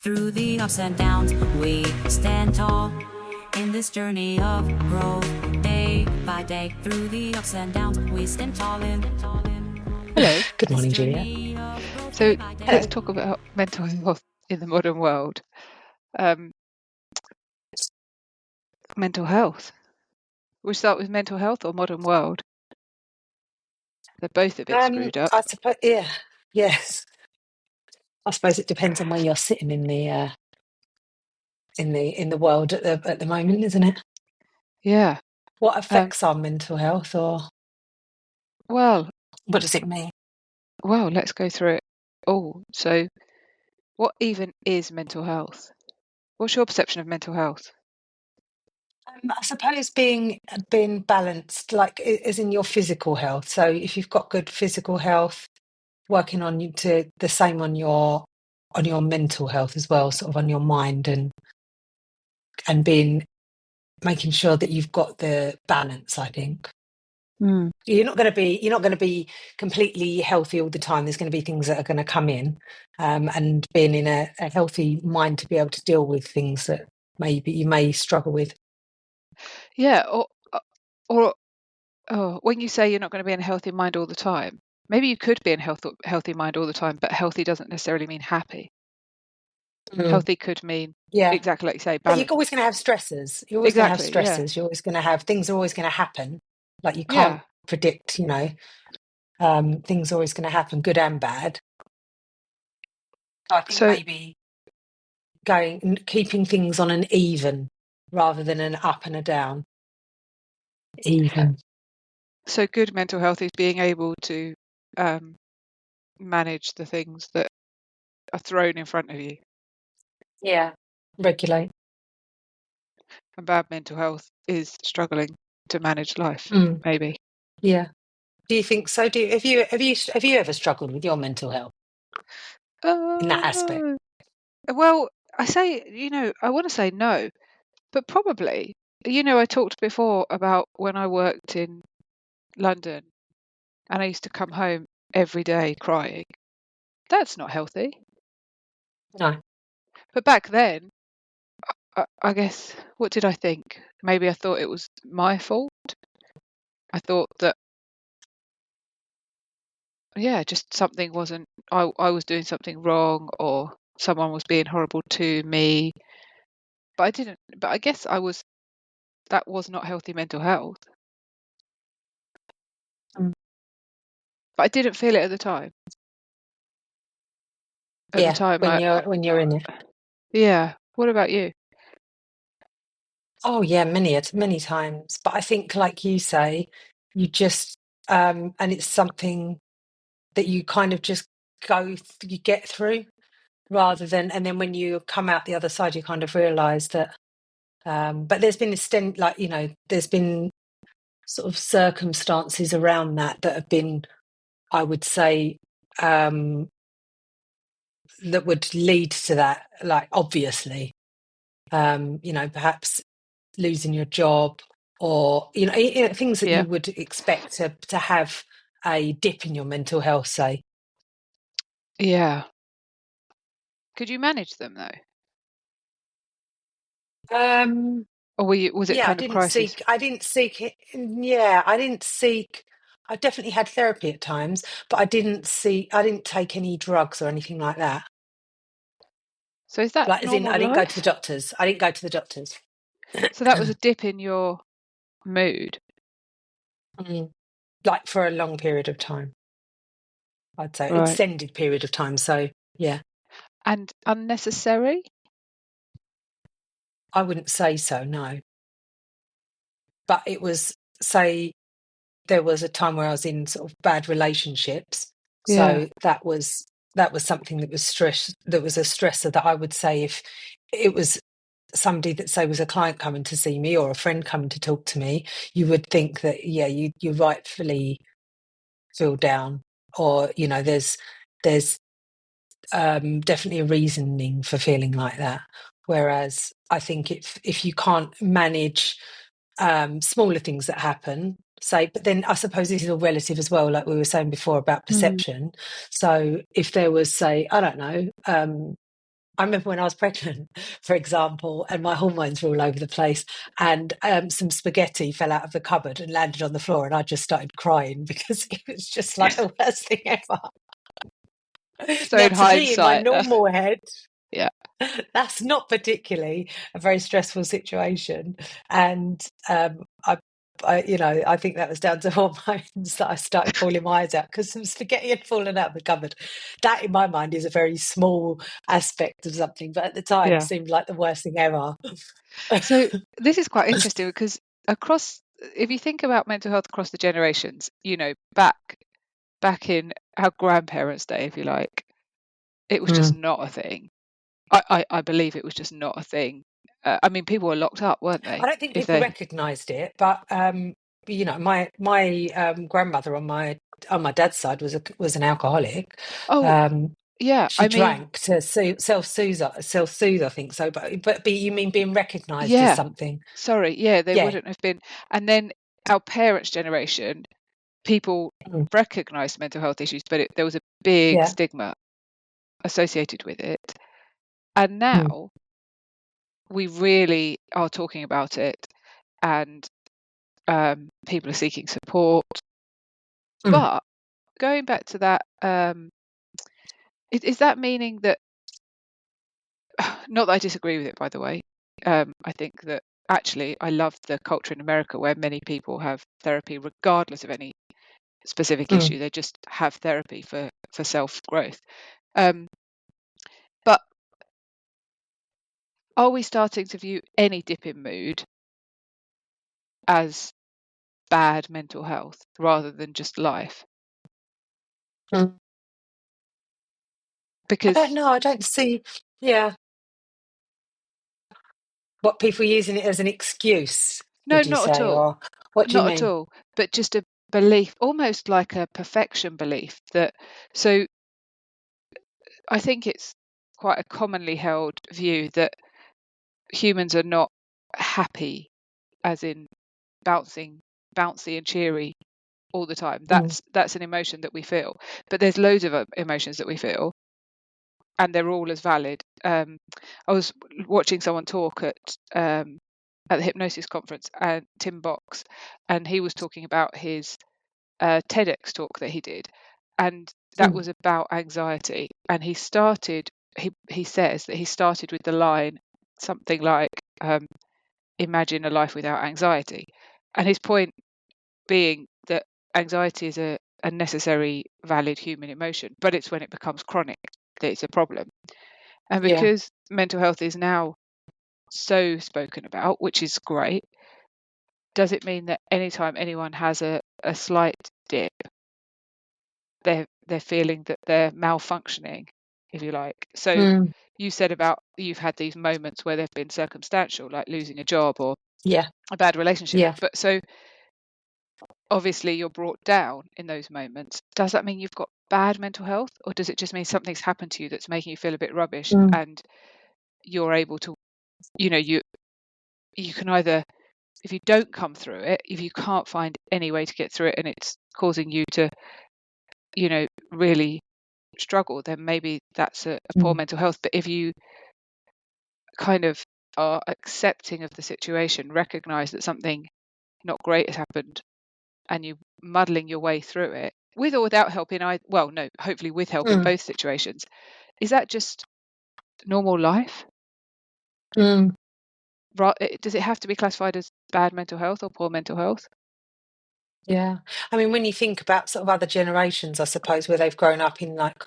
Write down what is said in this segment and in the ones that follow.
Through the ups and downs, we stand tall in this journey of growth. Day by day, through the ups and downs, we stand tall in. Hello. Good morning, Juliet. So let's talk about mental health in the modern world. Mental health. We start with mental health or modern world? They're both a bit screwed up. I suppose, yes. I suppose it depends on where you're sitting in the world at the moment, isn't it? Yeah. What affects our mental health, or Well, what does it mean? well, let's go through it all. So, what even is mental health? What's your perception of mental health? I suppose being balanced, like as in your physical health. So if you've got good physical health, working on you to the same on your mental health as well, sort of on your mind and being making sure that you've got the balance, I think. You're not going to be completely healthy all the time. There's going to be things that are going to come in, and being in a healthy mind to be able to deal with things that maybe you may struggle with. Yeah. Or when you say you're not going to be in a healthy mind all the time, maybe you could be in a healthy mind all the time, but healthy doesn't necessarily mean happy. Healthy could mean exactly like you say, But you're balance. always going to have stressors. You're always going to have Exactly. Yeah. stresses. You're always going to have things are always going to happen. Like you Yeah. can't predict, things are always going to happen, good and bad. So I think maybe keeping things on an even rather than an up and a down. Even. So good mental health is being able to manage the things that are thrown in front of you. Yeah. Regulate. And bad mental health is struggling to manage life, maybe. Yeah. Do you think so? Have you ever struggled with your mental health in that aspect? Well, I want to say no, but probably. I talked before about when I worked in London and I used to come home every day crying. That's not healthy. No. But back then, I guess, what did I think? Maybe I thought it was my fault. I thought that, just something wasn't, I was doing something wrong or someone was being horrible to me. But I guess that was not healthy mental health. But I didn't feel it at the time. At the time, when you're in it. Yeah. What about you? Oh yeah, many times. But I think, like you say, you just and it's something that you kind of just you get through rather than, and then when you come out the other side, you kind of realise that. But there's been there's been sort of circumstances around that have been, I would say, that would lead to that, like obviously, perhaps losing your job or things that you would expect to have a dip in your mental health, say. Yeah. Could you manage them though? Or was it kind of crisis? I didn't seek it. Yeah, I didn't seek. I definitely had therapy at times, but I didn't take any drugs or anything like that. So is that Like, as in, normal I didn't go to the life? doctors. I didn't go to the doctors. So that was a dip in your mood? Like for a long period of time, I'd say. Right. Extended period of time. So, yeah. And unnecessary? I wouldn't say so, no. But it was, say, there was a time where I was in sort of bad relationships. Yeah. So that was something that was a stressor that I would say, if it was somebody that, say, was a client coming to see me or a friend coming to talk to me, you would think that, yeah, you rightfully feel down, or there's definitely a reasoning for feeling like that. Whereas I think if you can't manage smaller things that happen, say, but then I suppose this is all relative as well, like we were saying before about perception. So if there was, say, I don't know, I remember when I was pregnant, for example, and my hormones were all over the place, and some spaghetti fell out of the cupboard and landed on the floor, and I just started crying because it was just like the worst thing ever. So Now, in to me, in my hindsight, normal head, yeah, that's not particularly a very stressful situation, and I think that was down to hormones that I started bawling my eyes out because some spaghetti had fallen out of the cupboard. That, in my mind, is a very small aspect of something, but at the time yeah. seemed like the worst thing ever. So this is quite interesting because if you think about mental health across the generations, back in our grandparents' day, if you like, it was just Mm. not a thing. I believe it was just not a thing. I mean, people were locked up, weren't I they? don't think If people they, recognised it, but my grandmother on my dad's side was an alcoholic. oh, Um, yeah, She I mean, drank to self-soothe, I think so. But you mean being recognised as yeah, something? sorry, yeah, they Yeah. wouldn't have been. And then our parents' generation, people Mm. recognized mental health issues, but there was a big Yeah. stigma associated with it. And Mm. now we really are talking about it, and people are seeking support. Mm. But going back to that, is that meaning that, not that I disagree with it, by the way, I think that actually I love the culture in America where many people have therapy regardless of any specific Mm. issue. They just have therapy for self-growth. Um, but are we starting to view any dip in mood as bad mental health rather than just life? Mm. I don't Because know. I don't see. Yeah. What people using it as an excuse, no, would you not at say? all, Or what do you not at mean? all, but just a belief, almost like a perfection belief that, so I think it's quite a commonly held view that humans are not happy, as in bouncing, bouncy and cheery all the time. Mm. That's an emotion that we feel, but there's loads of emotions that we feel, and they're all as valid. I was watching someone talk at the hypnosis conference, and Tim Box, and he was talking about his TEDx talk that he did, and that Mm. was about anxiety. And he says that he started with the line something like, "Imagine a life without anxiety," and his point being that anxiety is a necessary, valid human emotion, but it's when it becomes chronic that it's a problem. And Yeah. because mental health is now so spoken about, which is great, does it mean that anytime anyone has a slight dip, they're feeling that they're malfunctioning, if you like? So Mm. you said about you've had these moments where they've been circumstantial, like losing a job or Yeah. a bad relationship. Yeah. But so obviously you're brought down in those moments. Does that mean you've got bad mental health, or does it just mean something's happened to you that's making you feel a bit rubbish, Mm. and you're able to, you can either, if you don't come through it, if you can't find any way to get through it and it's causing you to, really struggle, then maybe that's a poor Mm. mental health. But if you kind of are accepting of the situation, recognize that something not great has happened, and you muddling your way through it with or without help in well, no, hopefully with help in Mm. both situations, is that just normal life? Mm. Does it have to be classified as bad mental health or poor mental health? Yeah. I mean, when you think about sort of other generations, I suppose, where they've grown up in like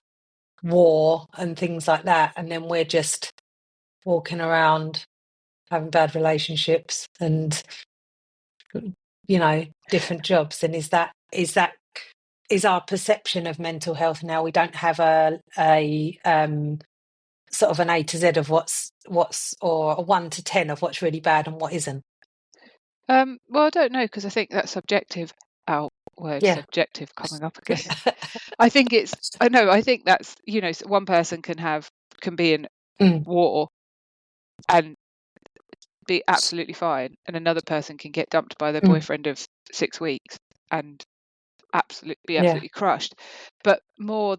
war and things like that, and then we're just walking around having bad relationships and different jobs, then is our perception of mental health now? We don't have a sort of an A to Z of what's or a 1 to 10 of what's really bad and what isn't. Well, I don't know, because I think that's subjective. Our word Yeah. subjective coming up again. I think it's, I know, I think that's, one person can be in Mm. war and be absolutely fine, and another person can get dumped by their Mm. boyfriend of 6 weeks and be Yeah. absolutely crushed. But more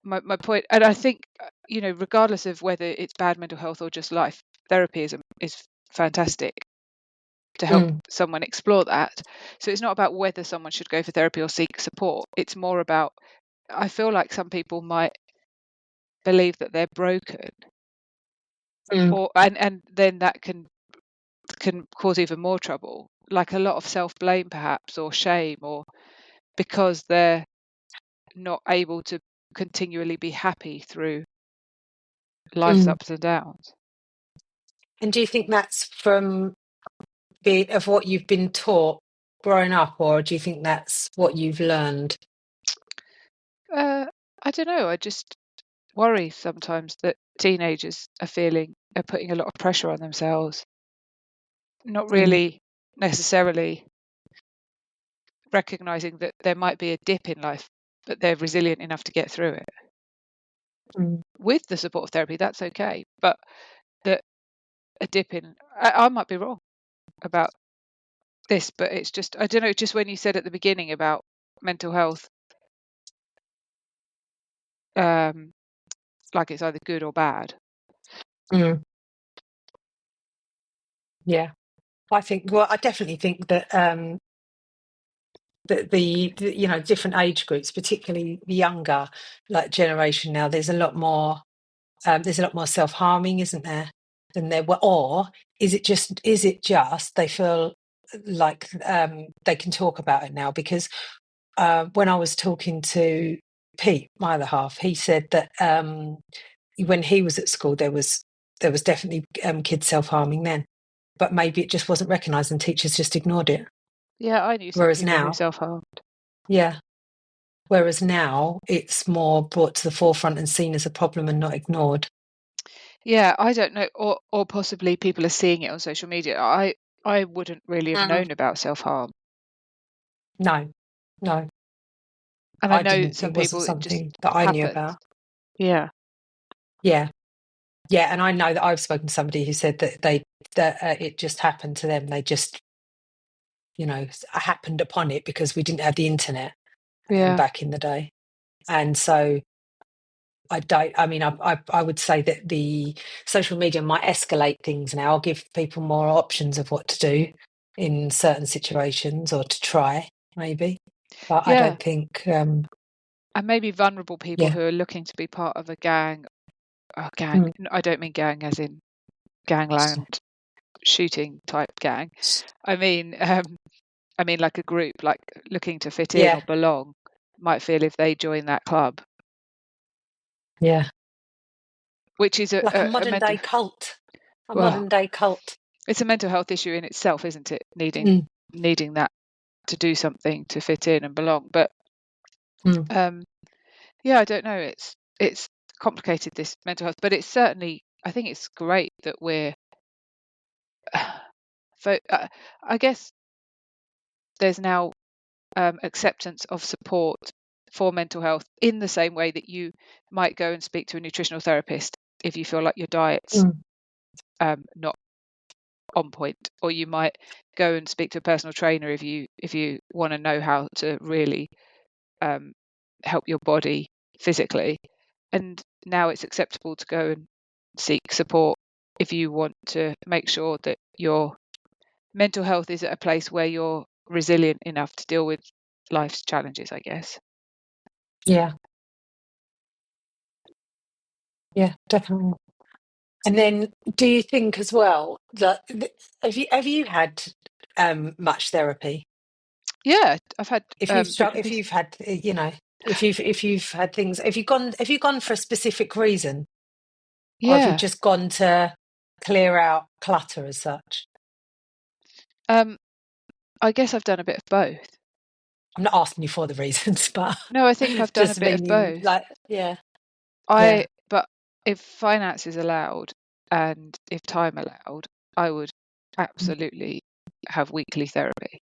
my point, and I think regardless of whether it's bad mental health or just life, therapy is fantastic to help someone explore that. So it's not about whether someone should go for therapy or seek support. It's more about, I feel like some people might believe that they're broken, or and then that can cause even more trouble, like a lot of self-blame perhaps, or shame, or because they're not able to continually be happy through life's ups and downs. And do you think that's from of what you've been taught growing up, or do you think that's what you've learned? I don't know. I just worry sometimes that teenagers are putting a lot of pressure on themselves, not really necessarily recognizing that there might be a dip in life, but they're resilient enough to get through it. With the support of therapy, that's okay. But that a dip in, I might be wrong about this, but it's just, I don't know, just when you said at the beginning about mental health, like it's either good or bad. Yeah, I definitely think that that the different age groups, particularly the younger generation now, there's a lot more self-harming, isn't there, than there were? Or is it just they feel like they can talk about it now? Because when I was talking to Pete, my other half, he said that when he was at school, there was definitely kids self-harming then, but maybe it just wasn't recognised and teachers just ignored it. Yeah, I knew some Whereas people who now, self-harmed. yeah. Whereas now it's more brought to the forefront and seen as a problem and not ignored. Yeah, I don't know, or possibly people are seeing it on social media. I wouldn't really have known about self-harm. No. And I I know didn't. some It wasn't people it just something that I knew happens. about. Yeah. Yeah. And I know that I've spoken to somebody who said that it just happened to them. They just, happened upon it because we didn't have the internet back in the day. And so I would say that the social media might escalate things now. I'll give people more options of what to do in certain situations, or to try, maybe. But I don't think... and maybe vulnerable people who are looking to be part of a gang. I don't mean gang as in gangland shooting type gang. I mean like a group, like looking to fit in or belong, might feel if they join that club. Yeah. Which is like a modern day cult. Modern day cult. It's a mental health issue in itself, isn't it? Needing that to do something to fit in and belong. But I don't know. It's complicated, this mental health, but it's certainly, I think it's great that we're I guess there's now acceptance of support for mental health in the same way that you might go and speak to a nutritional therapist if you feel like your diet's not on point, or you might go and speak to a personal trainer if you want to know how to really help your body physically. And now it's acceptable to go and seek support if you want to make sure that your mental health is at a place where you're resilient enough to deal with life's challenges, I guess. Yeah, definitely. And then, do you think as well that have you had much therapy? Yeah, I've had If you've bits and if pieces. you've had if you've had things, have you gone for a specific reason, or have you Yeah. just gone to clear out clutter as such? I guess I've done a bit of both. I'm not asking you for the reasons, but No, I think I've done a just bit of meaning, both. But if finances allowed and if time allowed, I would absolutely have weekly therapy.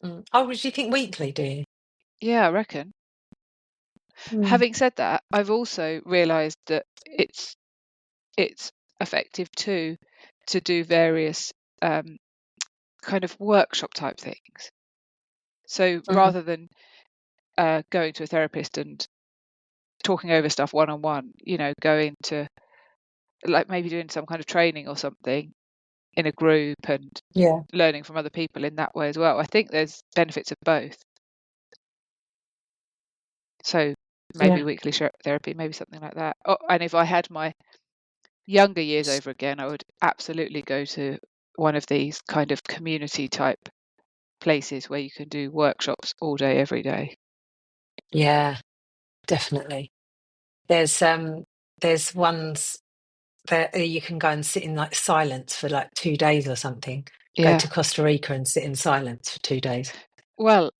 Oh, do you think weekly, do you? Yeah, I reckon. Having said that, I've also realised that it's effective too to do various kind of workshop type things. So rather than going to a therapist and talking over stuff one-on-one, going to, like, maybe doing some kind of training or something in a group and Yeah, learning from other people in that way as well. I think there's benefits of both. So maybe yeah, weekly therapy, maybe something like that. Oh, and if I had my younger years over again, I would absolutely go to one of these kind of community type places where you can do workshops all day, every day. yeah, definitely. There's ones that you can go and sit in like silence for like 2 days or something. Go Yeah. to Costa Rica and sit in silence for 2 days. Well,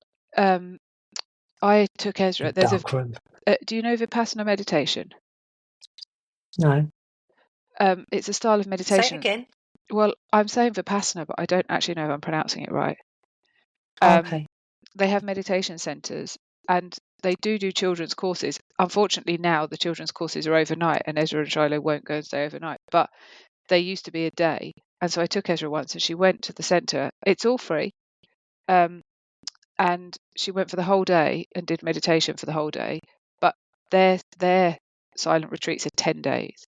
I took In Ezra. a dark room. Do you know Vipassana meditation? No. It's a style of Say it meditation. again. Well, I'm saying Vipassana, but I don't actually know if I'm pronouncing it right. Oh, Um, okay. they have meditation centres, and they do children's courses. Unfortunately, now the children's courses are overnight, and Ezra and Shiloh won't go and stay overnight. But they used to be a day, and so I took Ezra once, and she went to the centre. It's all free, um, and she went for the whole day and did meditation for the whole day. But their silent retreats are 10 days.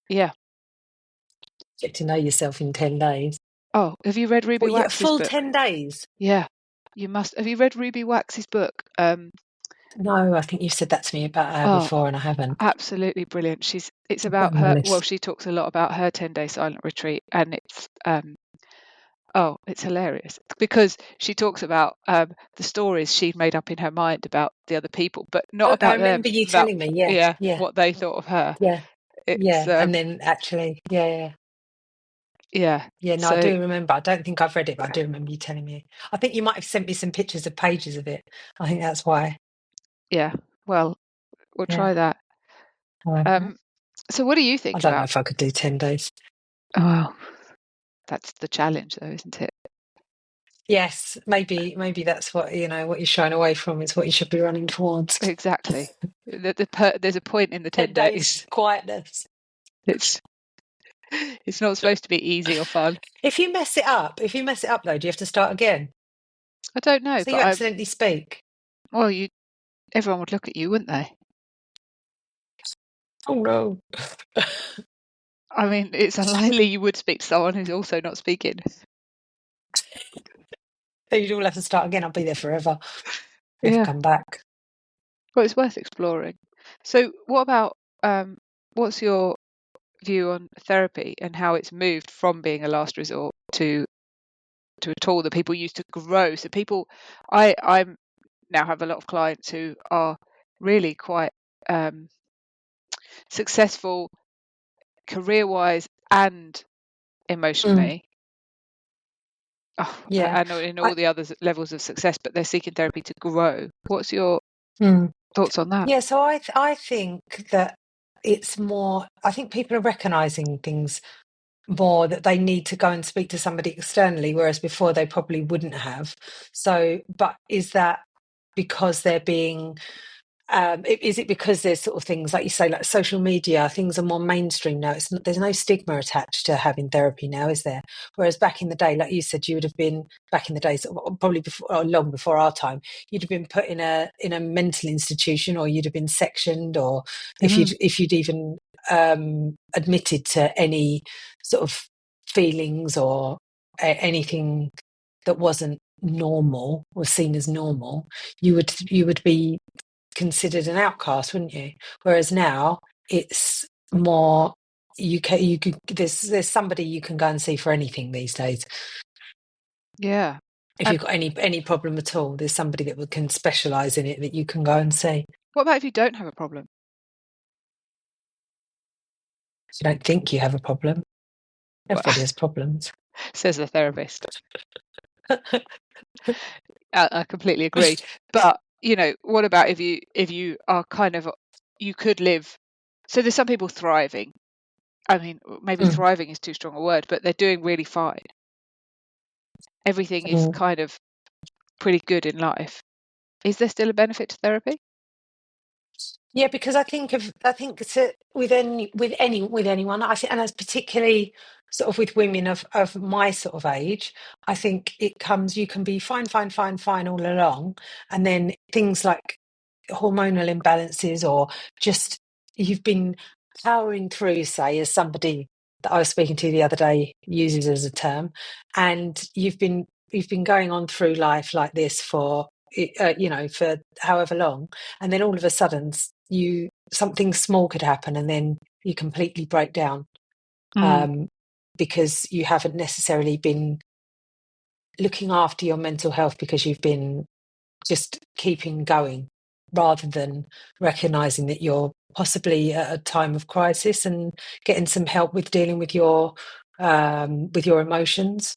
Yeah. Get to know yourself in 10 days. Oh, have you read Ruby What, you a Wax's full book? 10 days? Yeah, you must. Have you read Ruby Wax's book? No, I think you've said that to me about her Oh, before and I haven't. absolutely brilliant. It's I'll put it about on my her. Well, list. she talks a lot about her 10-day silent retreat, and it's hilarious because she talks about the stories she'd made up in her mind about the other people, but not I about them, remember you about, telling me, yeah, yeah, yeah, what they thought of her. yeah, It's yeah. And then actually, yeah. yeah. Yeah, no, I So do remember. I don't think I've read it, but I do remember you telling me. I think you might have sent me some pictures of pages of it. I think that's why. yeah, well, we'll Yeah. try that. I So what do you think don't know about? if I could do 10 days. Oh, that's the challenge, though, isn't it? Yes, maybe that's what, what you're shying away from is what you should be running towards. Exactly. There's a point in the 10 10 days days. quietness. It's it's not supposed to be easy or fun. If you mess it up though, do you have to start again? I don't know, So but you accidentally speak. well, everyone would look at you, wouldn't they? Oh no. I mean, it's unlikely you would speak to someone who's also not speaking. So you'd all have to start again. I'll be there forever. Never Yeah. come back. Well, it's worth exploring. So, what about what's your view on therapy and how it's moved from being a last resort to a tool that people use to grow? So I'm now have a lot of clients who are really quite successful career-wise and Mm, emotionally. Oh, yeah. and in I, all the other levels of success, but they're seeking therapy to grow. What's your mm. thoughts on that? Yeah, so I think that it's more, I think people are recognizing things more that they need to go and speak to somebody externally, whereas before they probably wouldn't have. So, but is that because they're being is it because there's sort of things like you say, like social media, things are more mainstream now? There's no stigma attached to having therapy now, is there? Whereas back in the day, like you said, you would have been back in the days, probably before, or long before our time, you'd have been put in a mental institution, or you'd have been sectioned, or if Mm. you'd even admitted to any sort of feelings or anything that wasn't normal or seen as normal, you would be considered an outcast, wouldn't you? Whereas now it's more you could there's somebody you can go and see for anything these days. Yeah. If And you've got any problem at all, there's somebody that can specialize in it that you can go and see. what about if you don't have a problem? If you don't think you have a problem, Well, everybody has problems. says the therapist. I completely agree. But what about if you are kind of you could live. So there's some people thriving. I mean, maybe Mm, thriving is too strong a word, but they're doing really fine. Everything is mm. kind of pretty good in life. Is there still a benefit to therapy? Yeah, because I think with anyone, I think, and that's particularly sort of with women of my sort of age, I think you can be fine, fine, fine, fine all along, and then things like hormonal imbalances, or just you've been powering through, say, as somebody that I was speaking to the other day uses as a term, and you've been going on through life like this for for however long, and then all of a sudden you something small could happen, and then you completely break down, Mm. um, because you haven't necessarily been looking after your mental health, because you've been just keeping going rather than recognizing that you're possibly at a time of crisis and getting some help with dealing with your emotions.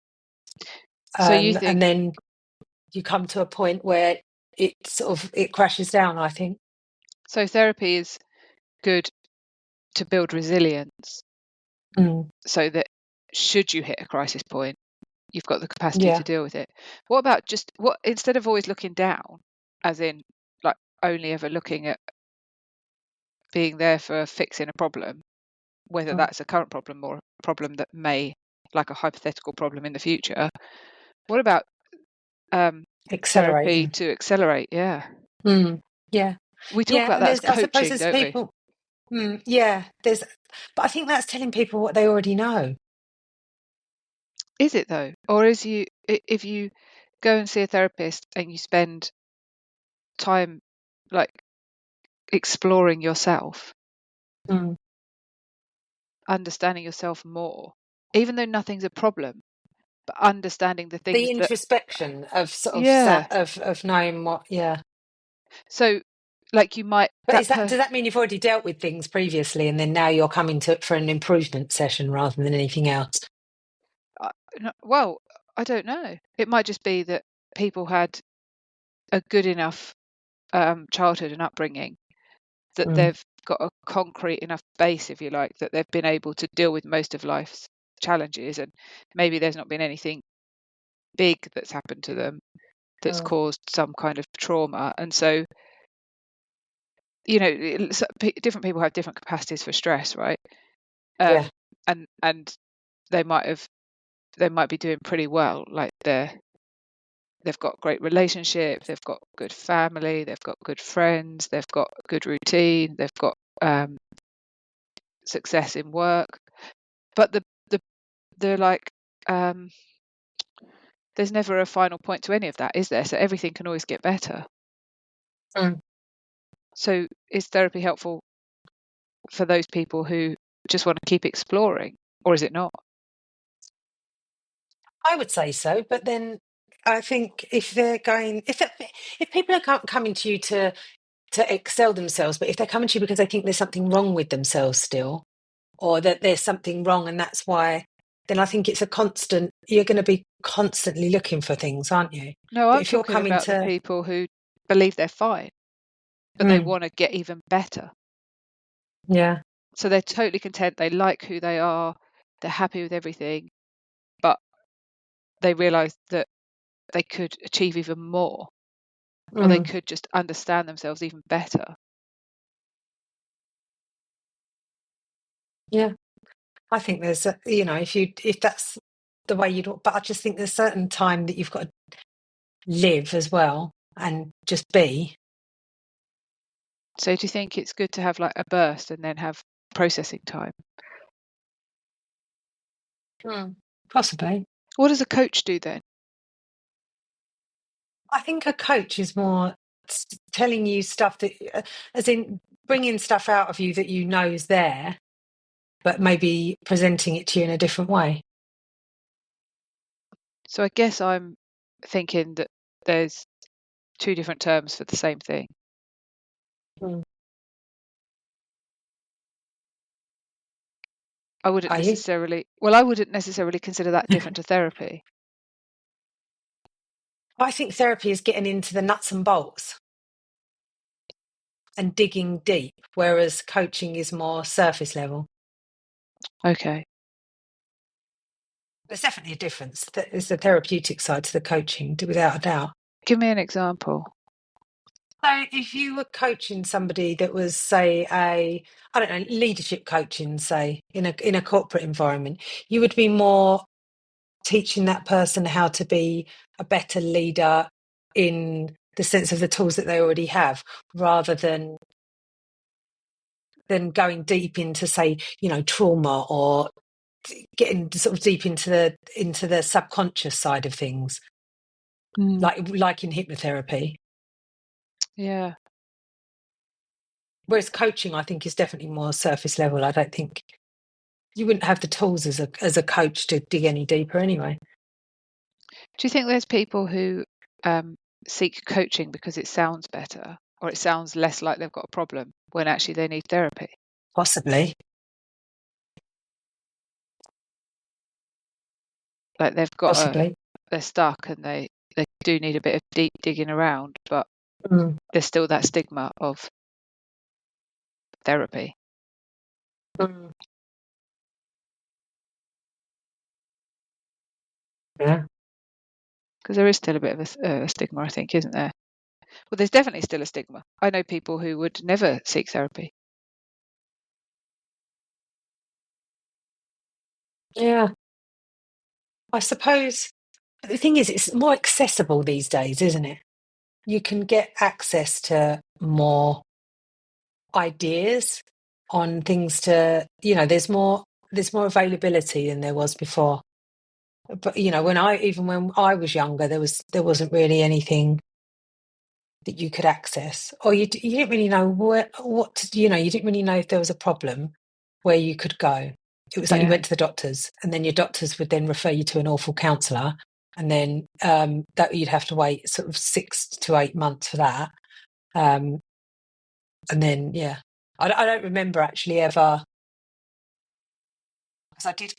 So you And think then you come to a point where it crashes down, I think. so therapy is good to build resilience Mm, so that should you hit a crisis point, you've got the capacity to yeah. deal with it. What about just what instead of always looking down, as in like only ever looking at being there for fixing a problem, whether Mm. that's a current problem or a problem that may, like a hypothetical problem in the future, what about therapy Accelerating. to accelerate? Yeah. Mm, yeah. We talk Yeah. about And that as there's, I suppose coaching, there's don't we? people, yeah, but I think that's telling people what they already know. Is it though? Or if you go and see a therapist and you spend time like exploring yourself, Mm. understanding yourself more, even though nothing's a problem, but understanding the things The that, introspection of sort of yeah. of knowing what, yeah. So like you might But does that mean you've already dealt with things previously, and then now you're coming to it for an improvement session rather than anything else? well, I don't know. It might just be that people had a good enough childhood and upbringing that Mm. they've got a concrete enough base, if you like, that they've been able to deal with most of life's challenges, and maybe there's not been anything big that's happened to them that's Oh, caused some kind of trauma. And so different people have different capacities for stress, right? yeah. And they might be doing pretty well, like they've got great relationship, they've got good family, they've got good friends, they've got good routine, they've got success in work, but the like there's never a final point to any of that, is there? So everything can always get better. Mm. So is therapy helpful for those people who just want to keep exploring, or is it not? I would say so, but then I think if people are coming to you to excel themselves, but if they're coming to you because they think there's something wrong with themselves still, or that there's something wrong and that's why, then I think it's a constant, you're going to be constantly looking for things, aren't you? No, But I'm if you're talking coming about the to, people who believe they're fine, but they mm, want to get even better. yeah, So they're totally content, they like who they are, they're happy with everything, but they realize that they could achieve even more, or they mm, could just understand themselves even better. yeah, I think there's if that's the way you'd, but I just think there's certain time that you've got to live as well and just be. So do you think it's good to have like a burst and then have processing time? Mm, possibly. What does a coach do then? I think a coach is more telling you stuff that, as in bringing stuff out of you that you know is there, but maybe presenting it to you in a different way. So I guess I'm thinking that there's two different terms for the same thing. Mm. I wouldn't Are you? necessarily, well, I wouldn't necessarily consider that different to therapy. I think therapy is getting into the nuts and bolts and digging deep, whereas coaching is more surface level. Okay. There's definitely a difference. There's the therapeutic side to the coaching, without a doubt. Give me an example. So if you were coaching somebody that was, say, I don't know, leadership coaching, say, in a corporate environment, you would be more teaching that person how to be a better leader in the sense of the tools that they already have, rather than going deep into, say, trauma, or getting sort of deep into the subconscious side of things, like in hypnotherapy. Yeah. Whereas coaching, I think, is definitely more surface level. I don't think you wouldn't have the tools as a coach to dig any deeper anyway. Do you think there's people who seek coaching because it sounds better, or it sounds less like they've got a problem, when actually they need therapy? Possibly. Like they've got Possibly. they're stuck, and they do need a bit of deep digging around, but there's still that stigma of therapy. Yeah. Because there is still a bit of a stigma, I think, isn't there? Well, there's definitely still a stigma. I know people who would never seek therapy. Yeah. I suppose the thing is, it's more accessible these days, isn't it? You can get access to more ideas on things there's more availability than there was before. But when I was younger, there wasn't really anything that you could access, or you didn't really know you didn't really know if there was a problem where you could go. It was like you Yeah. went to the doctors, and then your doctors would then refer you to an awful counsellor, and then that you'd have to wait sort of 6 to 8 months for that. And then, I don't remember actually ever, because I did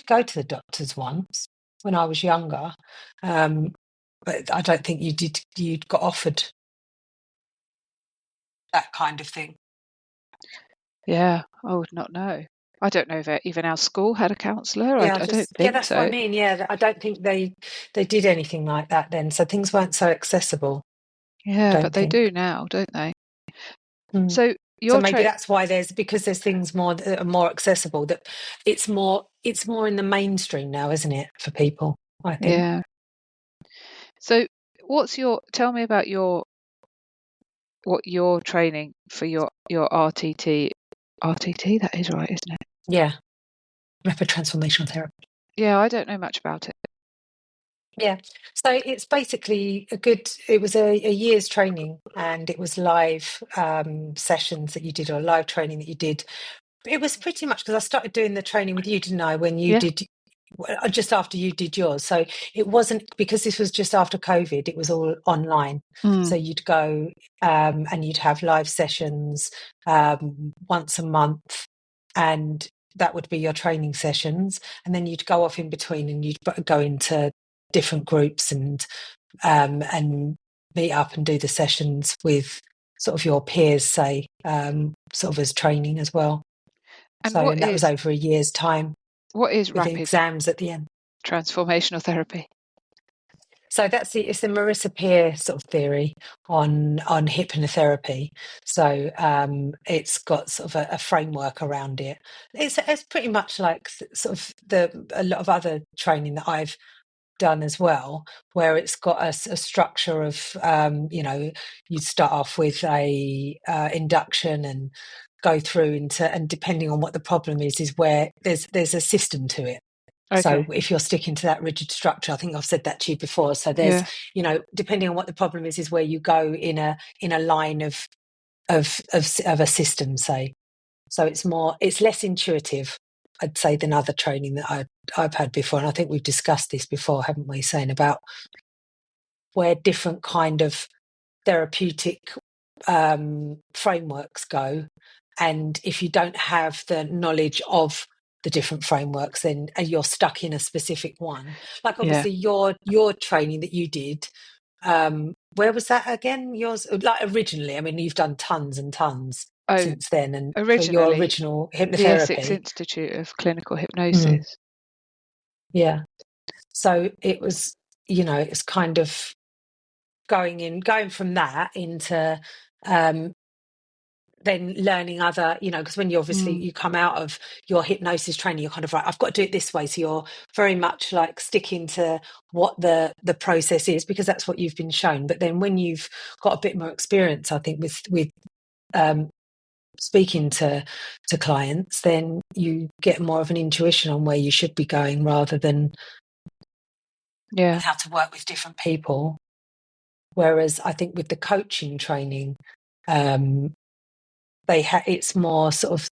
go to the doctors once when I was younger, but I don't think you got offered that kind of thing. Yeah, I would not know. I don't know if even our school had a counsellor. I don't think that's so. what I mean. Yeah, I don't think they did anything like that then. So things weren't so accessible. Yeah, but they think. do now, don't they? Mm. So So maybe that's why because there's things more that are more accessible, that it's more in the mainstream now, isn't it, for people, I think. Yeah. So tell me about what you're training for your RTT. RTT, that is right, isn't it? Yeah. Rapid transformational therapy. Yeah, I don't know much about it. Yeah. So it's basically it was a year's training, and it was live sessions that you did, or live training that you did. It was pretty much, because I started doing the training with you, didn't I, when you did, just after you did yours. So it wasn't, because this was just after COVID, it was all online. So you'd go and you'd have live sessions once a month, and that would be your training sessions. And then you'd go off in between, and you'd go into different groups and meet up and do the sessions with sort of your peers, say, sort of as training as well. And And that was over a year's time. What is with rapid exams at the end? Transformational therapy. So it's the Marissa Peer sort of theory on hypnotherapy. So it's got sort of a framework around it. It's pretty much like sort of a lot of other training that I've done as well, where it's got a structure of you start off with a induction and go through into, and depending on what the problem is where there's a system to it. Okay. So if you're sticking to that rigid structure, I think I've said that to you before. So there's, depending on what the problem is where you go in a line of a system, say. So it's less intuitive, I'd say, than other training that I've had before. And I think we've discussed this before, haven't we? Saying about where different kind of therapeutic frameworks go. And if you don't have the knowledge of the different frameworks, then you're stuck in a specific one. Like obviously your training that you did, where was that again? Yours, like originally, I mean, you've done tons and tons since then, and for your original hypnotherapy, the Essex Institute of Clinical Hypnosis. Yeah. So it was, it's kind of going from that into then learning other, because when you obviously you come out of your hypnosis training, you're kind of right, I've got to do it this way. So you're very much like sticking to what the process is, because that's what you've been shown. But then when you've got a bit more experience, I think with speaking to clients, then you get more of an intuition on where you should be going, rather than how to work with different people. Whereas I think with the coaching training, it's more sort of,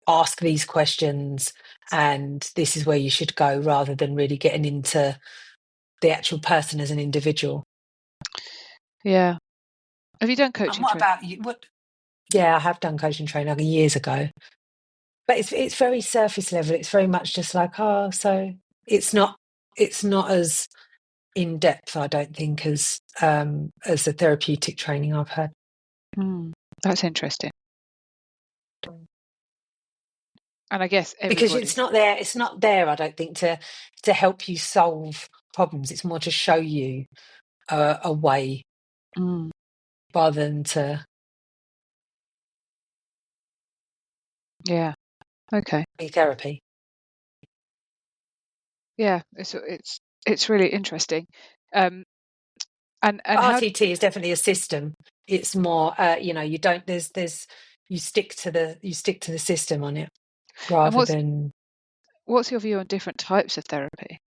ask these questions and this is where you should go, rather than really getting into the actual person as an individual. Yeah. Have you done And coaching what training? about you? Yeah, I have done coaching training like years ago, but it's very surface level. It's very much just like, so it's not as in depth, I don't think, as the therapeutic training I've had. That's interesting. And I guess Because everybody, it's not there, I don't think, to help you solve problems. It's more to show you a way, rather than to okay. be therapy. Yeah, it's really interesting. And how RTT is definitely a system. It's more, you don't. You stick to the system on it, and rather than. what's your view on different types of therapy?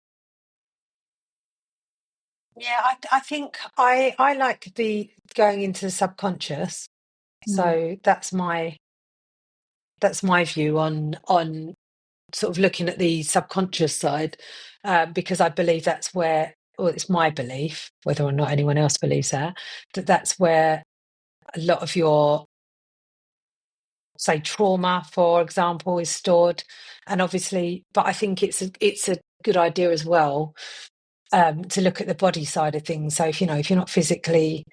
Yeah, I think I like the going into the subconscious. So that's my view on sort of looking at the subconscious side, because I believe that's where, well, it's my belief, whether or not anyone else believes that's where a lot of your, say, trauma, for example, is stored. And obviously, but I think it's a good idea as well, to look at the body side of things. So if you're not physically,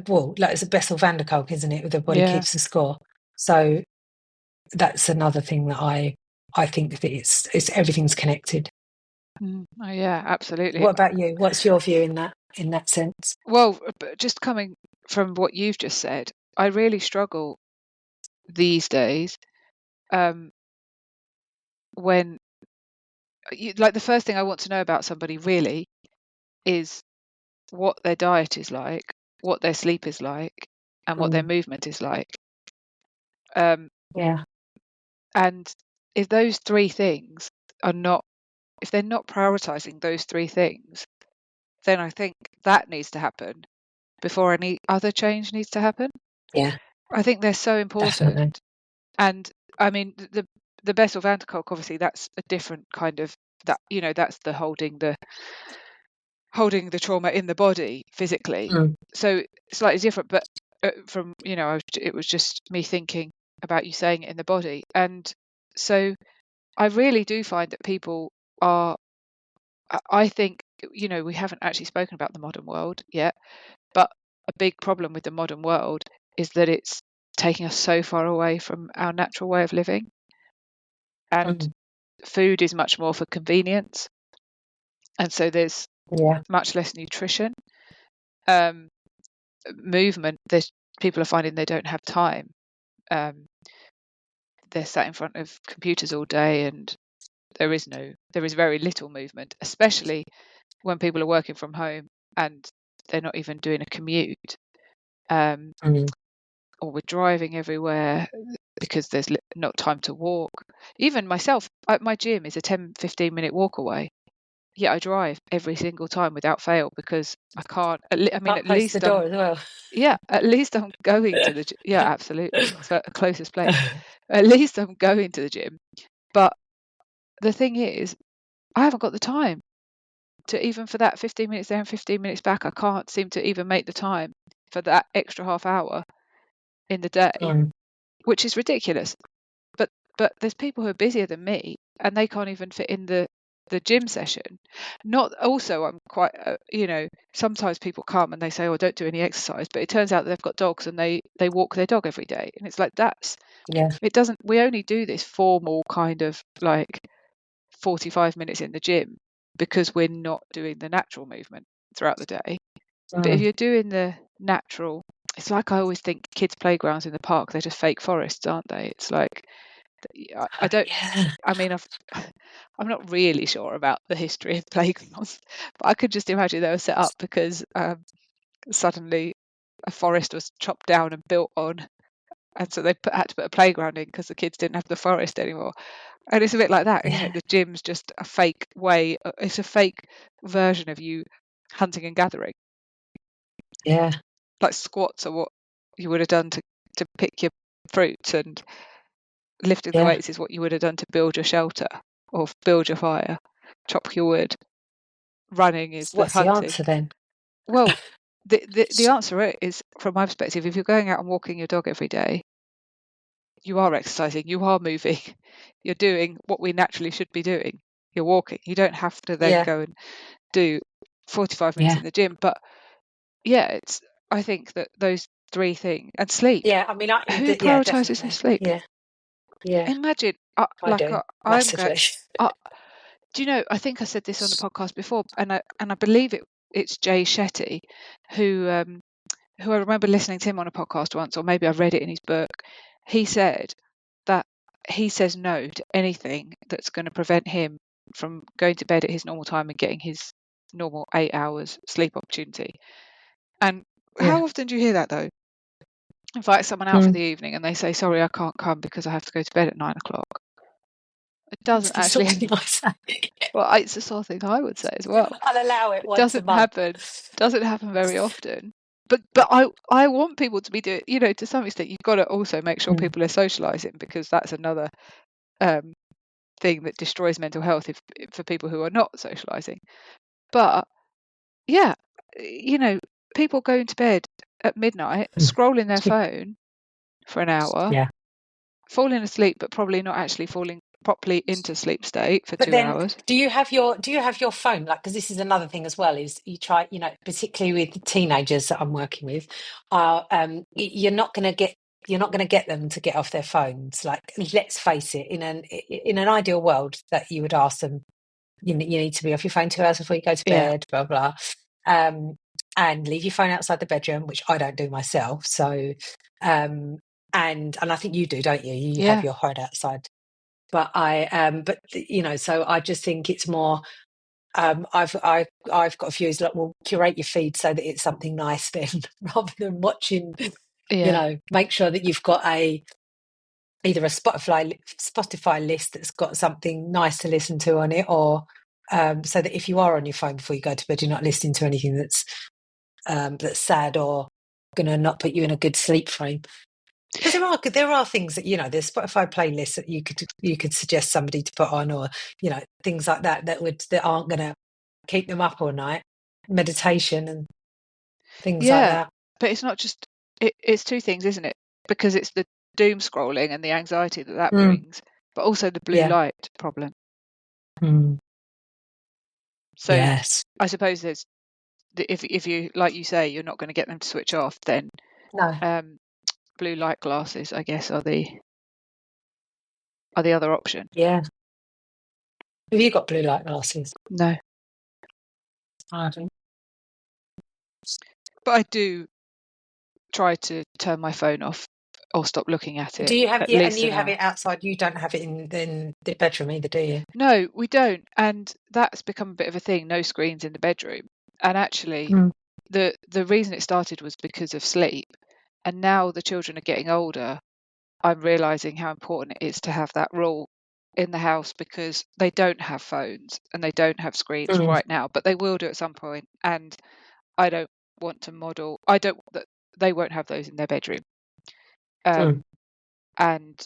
well, like it's a Bessel van der Kolk, isn't it? The body keeps the score. So that's another thing that I think that it's everything's connected. Oh yeah, absolutely. What about you? What's your view in that sense? Well, just coming from what you've just said, I really struggle these days when like the first thing I want to know about somebody really is what their diet is like, what their sleep is like, and what their movement is like. Yeah. And if those three things are not, if they're not prioritizing those three things, then I think that needs to happen before any other change needs to happen. Yeah. I think they're so important. Definitely. And I mean, the Bessel van der Kolk, obviously, that's a different kind of that. That's the holding the trauma in the body physically. So slightly different, but from it was just me thinking about you saying it in the body, and so I really do find that people are. I think we haven't actually spoken about the modern world yet, but a big problem with the modern world is that it's taking us so far away from our natural way of living, and food is much more for convenience, and so there's much less nutrition. Movement, there's people are finding they don't have time. They're sat in front of computers all day, and there is very little movement, especially when people are working from home and they're not even doing a commute, or we're driving everywhere because there's not time to walk. Even myself, my gym is a 10-15 minute walk away. Yeah, I drive every single time without fail because I can't. I mean, Can't close the door as well. Yeah, at least I'm going to the gym. Yeah, absolutely. It's the closest place. At least I'm going to the gym. But the thing is, I haven't got the time to even for that 15 minutes there and 15 minutes back. I can't seem to even make the time for that extra half hour in the day, which is ridiculous. But there's people who are busier than me and they can't even fit in the gym session. Not also, I'm quite sometimes people come and they say, oh, don't do any exercise, but it turns out that they've got dogs and they walk their dog every day, and it's like it doesn't, we only do this formal kind of like 45 minutes in the gym because we're not doing the natural movement throughout the day. But if you're doing the natural it's like I always think kids' playgrounds in the park, they're just fake forests, aren't they? It's like I don't. Yeah, I mean, I'm not really sure about the history of playgrounds, but I could just imagine they were set up because suddenly a forest was chopped down and built on, and so they had to put a playground in because the kids didn't have the forest anymore. And it's a bit like that, isn't yeah, it? The gym's just a fake way. It's a fake version of you hunting and gathering. yeah, Like squats are what you would have done to pick your fruits, and lifting the yeah. weights is what you would have done to build your shelter or build your fire, chop your wood. Running is So the what's the hunting. answer then? Well, the answer is, from my perspective, if you're going out and walking your dog every day, you are exercising, you are moving, you're doing what we naturally should be doing. You're walking. You don't have to then Yeah, go and do 45 minutes yeah, in the gym. But yeah, I think that those three things, and sleep. yeah. I mean, Who yeah, prioritizes their definitely. sleep? Yeah, yeah. Imagine, I do I'm going. massively. Uh, do you know? I think I said this on the podcast before, and I believe it's Jay Shetty, who I remember listening to him on a podcast once, or maybe I read it in his book. He said that he says no to anything that's going to prevent him from going to bed at his normal time and getting his normal 8 hours sleep opportunity. And Yeah. how often do you hear that though? Invite someone out for Mm. the evening and they say, sorry, I can't come because I have to go to bed at 9 o'clock. It That's doesn't the sort of actually, thing I say. well, it's the sort of thing I would say as well. I'll allow it It once a doesn't month. happen very often. But I want people to be doing, to some extent, you've got to also make sure Mm. people are socializing, because that's another um, thing that destroys mental health for people who are not socializing. But yeah, people going to bed at midnight, scrolling their phone for an hour, Yeah. falling asleep, but probably not actually falling properly into sleep state for But 2 then, hours. do you have your phone? Like, because this is another thing as well. Is you try, particularly with the teenagers that I'm working with, you're not going to get them to get off their phones. Like, let's face it, in an ideal world, that you would ask them, you need to be off your phone 2 hours before you go to Yeah, bed, blah blah, and leave your phone outside the bedroom, which I don't do myself. So, and I think you do, don't you? You have yeah, your phone outside. But so I just think it's more. I've got a few. Is like, well, curate your feed so that it's something nice then, rather than watching. yeah, Make sure that you've got either a Spotify list that's got something nice to listen to on it, or so that if you are on your phone before you go to bed, you're not listening to anything that's sad or going to not put you in a good sleep frame. Because there are things that there's Spotify playlists that you could suggest somebody to put on, or things like that aren't going to keep them up all night. Meditation and things like yeah. that. But it's not just, it's two things, isn't it? Because it's the doom scrolling and the anxiety that Mm, brings, but also the blue yeah. light problem. Mm, So yes. I suppose there's, if you, like you say, you're not going to get them to switch off, then No. um, blue light glasses, I guess, are the other option. Yeah. Have you got blue light glasses? No, I haven't. but I do try to turn my phone off or stop looking at it Do you have at and least you an have hour. it outside? You don't have it in the bedroom either, do you? No, we don't, and that's become a bit of a thing. No screens in the bedroom, and actually, Mm, the reason it started was because of sleep, and now the children are getting older. I'm realizing how important it is to have that rule in the house, because they don't have phones and they don't have screens mm, right now, but they will do at some point. And I don't want to model. I don't. They won't have those in their bedroom. mm. And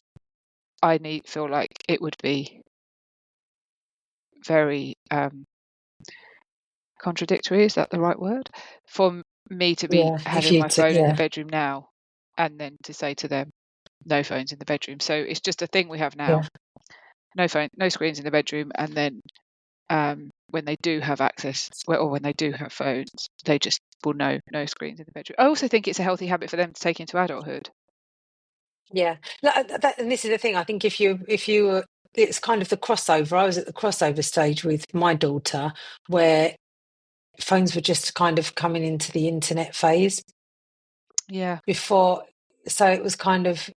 I feel like it would be very contradictory. Is that the right word? For me to be Yeah. If having you my phone in the yeah, bedroom now, and then to say to them, no phones in the bedroom. So it's just a thing we have now. yeah, No phone, no screens in the bedroom, and then when they do have access, or when they do have phones, they just will know no screens in the bedroom. I also think it's a healthy habit for them to take into adulthood. yeah. And this is the thing. I think if you were, it's kind of the crossover. I was at the crossover stage with my daughter, where phones were just kind of coming into the internet phase. Yeah. before. So it was kind of,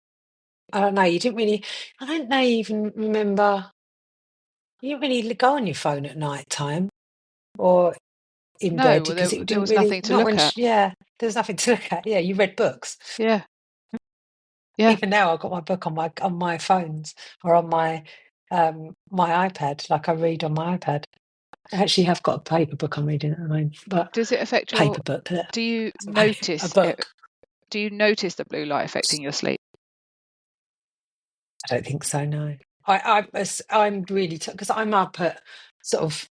I don't know, you didn't really, I don't know, even remember, you didn't really go on your phone at night time or in No, bed well, because it there didn't was really, nothing to not look when, at. yeah, there was nothing to look at. Yeah, you read books. Yeah. Yeah. Even now, I've got my book on my phones or on my my iPad. Like I read on my iPad. I actually have got a paper book I'm reading at the moment, but Does it affect paper book. do you A notice it? book. Do you notice the blue light affecting your sleep? I don't think so. No, I'm really because I'm up at sort of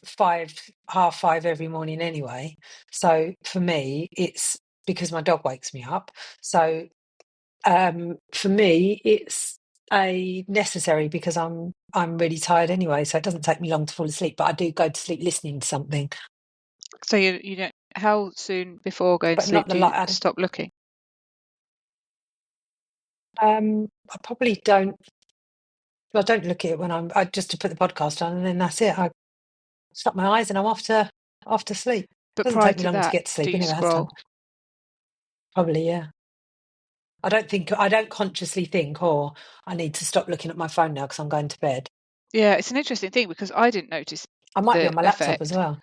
5:30 every morning anyway. So for me, it's because my dog wakes me up. So for me, it's a necessary because I'm really tired anyway. So it doesn't take me long to fall asleep, but I do go to sleep listening to something, So you don't. How soon before going to but sleep not the do you light. stop looking? I probably don't. Well, I don't look at it when I just to put the podcast on, and then that's it. I shut my eyes and I'm off to sleep. But Doesn't prior take me to long to that, get to do sleep you anyway. Has done scroll? probably, yeah. I don't consciously think, oh, I need to stop looking at my phone now because I'm going to bed. Yeah, it's an interesting thing because I didn't notice I might be the on my laptop as effect. well.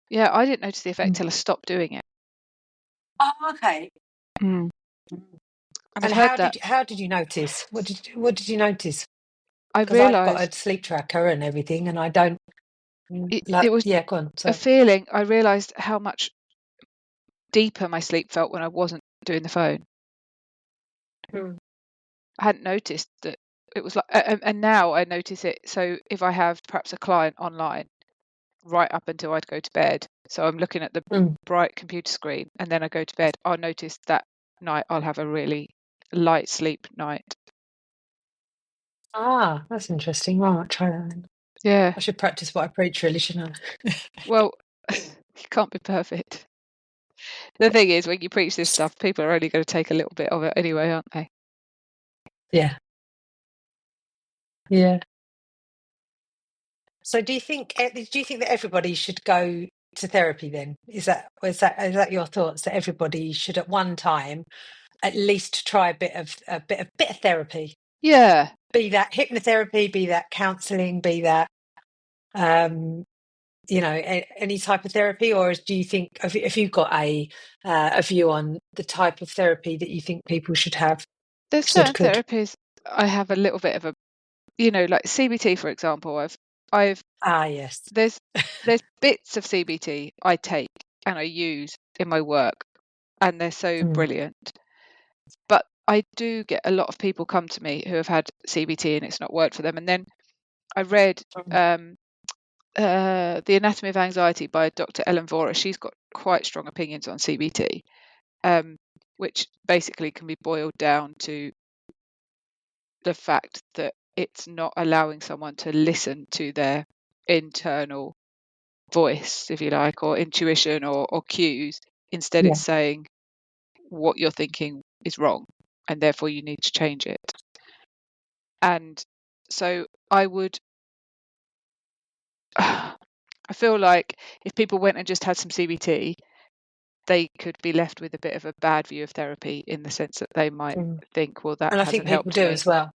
Yeah, I didn't notice the effect Mm. till I stopped doing it. Oh, okay. Mm. Mm. And I've And heard that. how did you notice? What did you notice? I Because I've got a realised sleep tracker and everything, and I don't it was Yeah, go on. a Sorry. feeling. I realised how much deeper my sleep felt when I wasn't doing the phone. Mm. I hadn't noticed that it was like, and now I notice it. So if I have perhaps a client online, right up until I'd go to bed, so I'm looking at the Mm. bright computer screen, and then I go to bed, I'll notice that night I'll have a really light sleep night. Ah, that's interesting. Well, I might try that then. Yeah. I should practice what I preach, really, shouldn't I? Well, you can't be perfect. The thing is, when you preach this stuff, people are only going to take a little bit of it anyway, aren't they? Yeah. Yeah. So do you think that everybody should go to therapy then? Is that your thoughts that everybody should at one time at least try a bit of therapy? Yeah. Be that hypnotherapy, be that counselling, be that any type of therapy, or do you think have you got a view on the type of therapy that you think people should have There's certain could? therapies I have a little bit of a, like CBT, for example. I've Ah, yes. there's bits of CBT I take and I use in my work, and they're so Mm, brilliant. But I do get a lot of people come to me who have had CBT and it's not worked for them. And then I read mm, The Anatomy of Anxiety by Dr. Ellen Vora. She's got quite strong opinions on CBT, which basically can be boiled down to the fact that it's not allowing someone to listen to their internal voice, if you like, or intuition or cues. Instead, yeah. it's saying what you're thinking is wrong and therefore you need to change it. And so I would, I feel like if people went and just had some CBT, they could be left with a bit of a bad view of therapy in the sense that they might Mm. think, well, that And I think hasn't people helped do me. as well.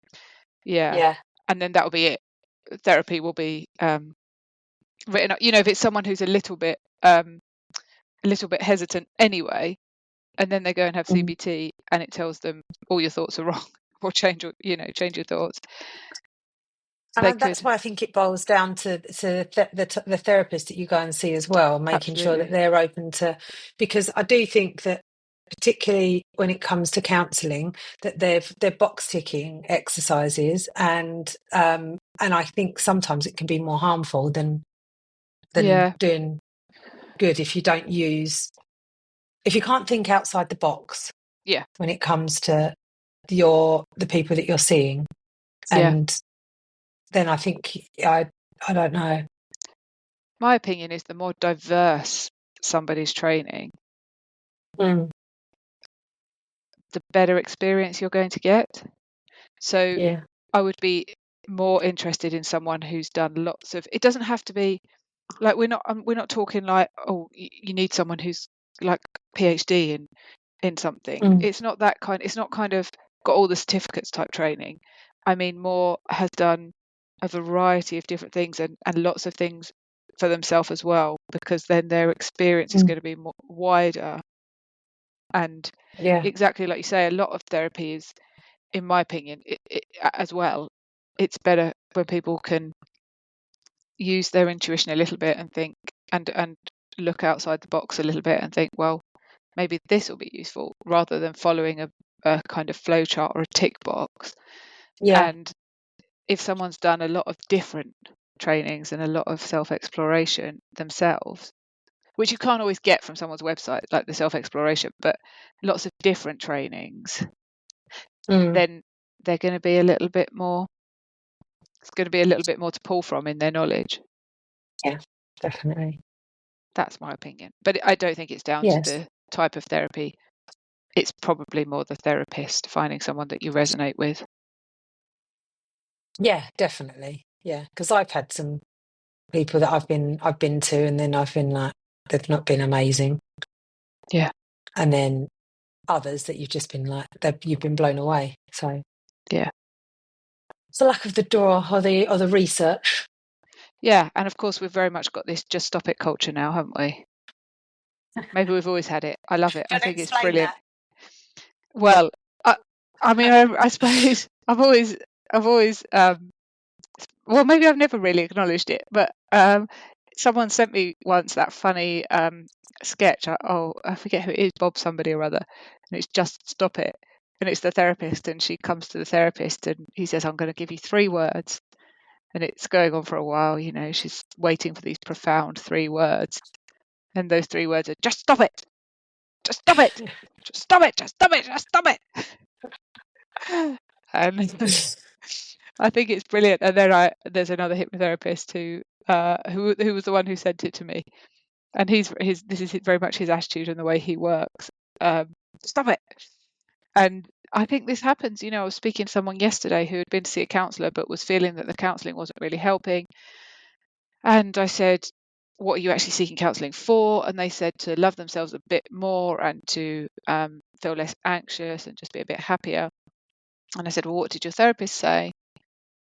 Yeah. Yeah. And then that'll be it. Therapy will be written up. If it's someone who's a little bit hesitant anyway, and then they go and have Mm. CBT and it tells them all your thoughts are wrong or change your thoughts. They That's could. why I think it boils down to the therapist that you go and see as well, making sure that Absolutely. they're open to, because I do think that particularly when it comes to counselling, that they're box ticking exercises, and I think sometimes it can be more harmful than Yeah. doing good if you can't think outside the box Yeah. when it comes to the people that you're seeing. Yeah. And then I think I don't know. My opinion is the more diverse somebody's training, Mm, the better experience you're going to get. So yeah. I would be more interested in someone who's done lots of. It doesn't have to be like we're not talking like, oh, you need someone who's like PhD in in something. It's not that kind. It's not kind of got all the certificates type training. I mean, more has done a variety of different things and lots of things for themselves as well, because then their experience is going to be more wider. And Yeah. exactly like you say, a lot of therapy is, in my opinion, as well, it's better when people can use their intuition a little bit and think and look outside the box a little bit and think, well, maybe this will be useful, rather than following a kind of flow chart or a tick box. Yeah. And if someone's done a lot of different trainings and a lot of self-exploration themselves, which you can't always get from someone's website, like the self-exploration, but lots of different trainings, then they're going to be a little bit more, it's going to be a little bit more to pull from in their knowledge. Yeah, definitely. That's my opinion. But I don't think it's down to Yes. the type of therapy. It's probably more the therapist finding someone that you resonate with. Yeah, definitely. Yeah, because I've had some people that I've been to, and then I've been like, they've not been amazing. Yeah. And then others that you've just been like, you've been blown away. So Yeah. it's the lack of the door or the research. Yeah. And of course, we've very much got this just stop it culture now, haven't we? Maybe we've always had it. I love it. I Can you think it's explain brilliant. that? Well, I mean, I suppose I've always, well, maybe I've never really acknowledged it, but someone sent me once that funny sketch. I forget who it is, Bob somebody or other, and it's just stop it. And it's the therapist, and she comes to the therapist, and he says, "I'm going to give you 3 words." And it's going on for a while, she's waiting for these profound 3 words. And those 3 words are, just stop it, just stop it, just stop it, just stop it, just stop it. And I think it's brilliant. And then there's another hypnotherapist who was the one who sent it to me, and this is very much his attitude and the way he works. Stop it. And I think this happens. I was speaking to someone yesterday who had been to see a counsellor but was feeling that the counselling wasn't really helping. And I said, what are you actually seeking counselling for? And they said to love themselves a bit more and to feel less anxious and just be a bit happier. And I said, well, what did your therapist say?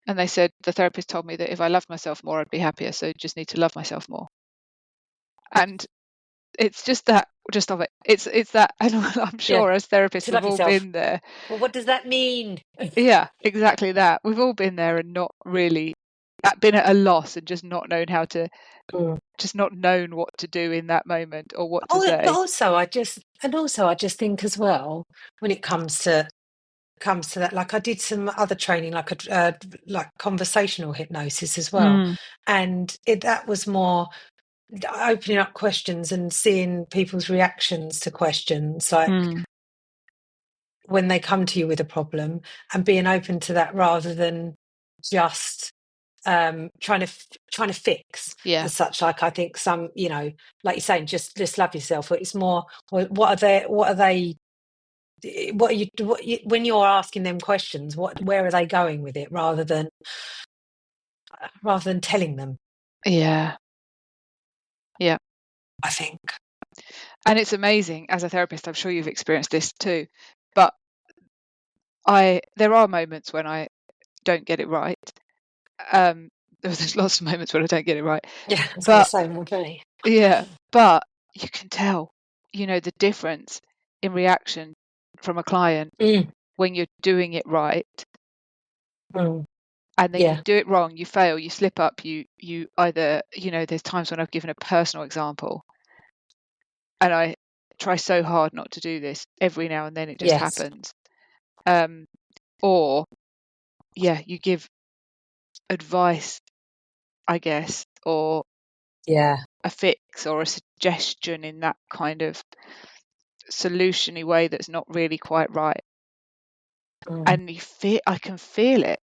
And they said, the therapist told me that if I loved myself more, I'd be happier. So just need to love myself more. And it's just that, just of it. It's that, and I'm Yeah. sure as therapists, To we've love all yourself. been there. Well, what does that mean? Yeah, exactly that. We've all been there and not really been at a loss and just not known how to, just not known what to do in that moment or what to But say. also I just think as well, when it comes to that, like I did some other training, like conversational hypnosis as well, and that was more opening up questions and seeing people's reactions to questions, like when they come to you with a problem, and being open to that rather than just trying to fix Yeah. as such. Like I think some, like you're saying, just love yourself. It's more, what are they when you're asking them questions, where are they going with it, rather than telling them. Yeah. Yeah. I think. And it's amazing as a therapist, I'm sure you've experienced this too, but there are moments when I don't get it right. There's lots of moments when I don't get it right. Yeah, I was going to But say with me. yeah, but you can tell, the difference in reaction from a client when you're doing it right, and then you Yeah. do it wrong, you fail, you slip up, you either, there's times when I've given a personal example, and I try so hard not to do this. Every now and then it just Yes. happens. Or yeah, you give advice, I guess, or Yeah. a fix or a suggestion in that kind of solution-y way that's not really quite right. And I can feel it,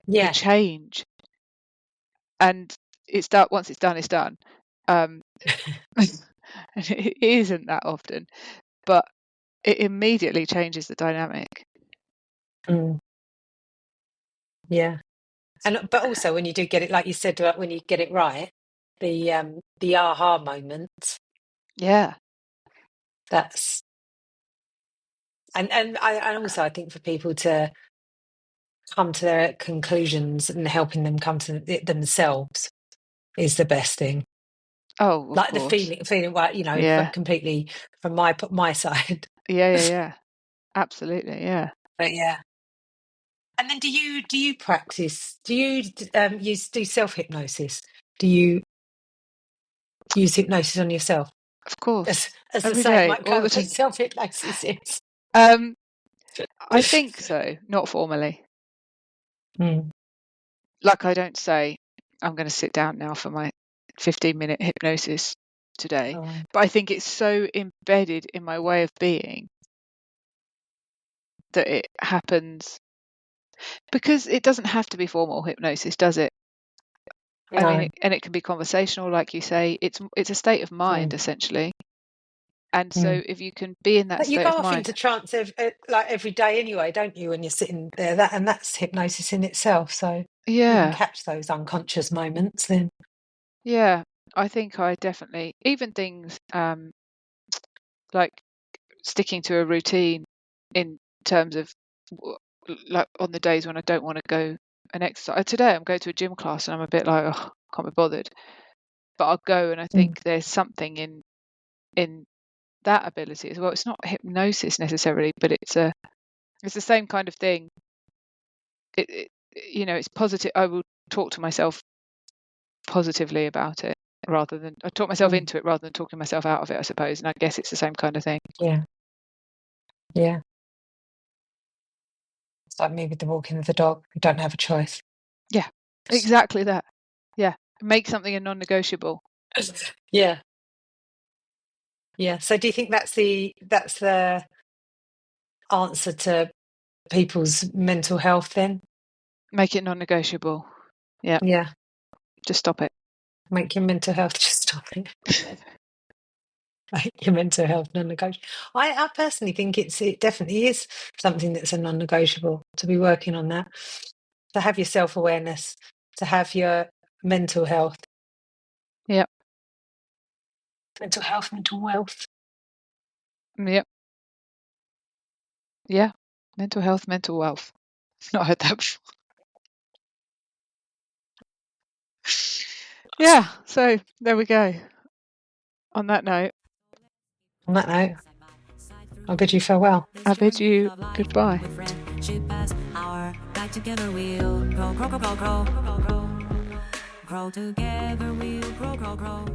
the Yeah. change. And once it's done, it's done. And it isn't that often, but it immediately changes the dynamic. Yeah. But also when you do get it, like you said, when you get it right, the aha moment. Yeah. That's And also I think for people to come to their conclusions and helping them come to it themselves is the best thing. Oh, of Like the course. feeling like, Yeah. completely from my side. Yeah. Absolutely. Yeah. But yeah. And then do you practice? Do you do self hypnosis? Do you use hypnosis on yourself? Of course. As the Every saying day, might all go, the time. self hypnosis is. I think so, not formally. Mm. Like I don't say, I'm going to sit down now for my 15-minute hypnosis today. Oh, But I think it's so embedded in my way of being that it happens, because it doesn't have to be formal hypnosis, does it? I no. mean, and it can be conversational, like you say. It's a state of mind, Mm. essentially. And so Mm. if you can be in that But you state go of off mind, into trance like every day anyway, don't you? When you're sitting there, that's hypnosis in itself. So you can yeah, catch those unconscious moments. Then, yeah, I think I definitely, even things like sticking to a routine in terms of like on the days when I don't want to go and exercise. Today I'm going to a gym class and I'm a bit like, oh, can't be bothered. But I'll go, and I mm. think there's something in that ability as well. It's not hypnosis necessarily, but it's the same kind of thing. It it's positive. I will talk to myself positively about it rather than I talk myself Mm. into it rather than talking myself out of it, I suppose. And I guess it's the same kind of thing. Yeah, yeah. It's like me with the walking of the dog. You don't have a choice. Yeah, exactly that. Yeah, make something a non-negotiable. Yeah, yeah. So, do you think that's the answer to people's mental health then? Make it non-negotiable. Yeah, Yeah, just stop it. make your mental health just stop it. Make your mental health non-negotiable. I personally think it definitely is something that's a non-negotiable, to be working on that, to have your self-awareness, to have your mental health, Yeah, mental wealth. yeah, yeah. Mental health, mental wealth. Not heard that before. Yeah, so there we go. On that note, On that note, I'll bid you farewell. I bid you goodbye. With friendship as our guide, together we'll grow, grow, grow, grow, grow, grow, grow. Grow together we'll grow, grow, grow.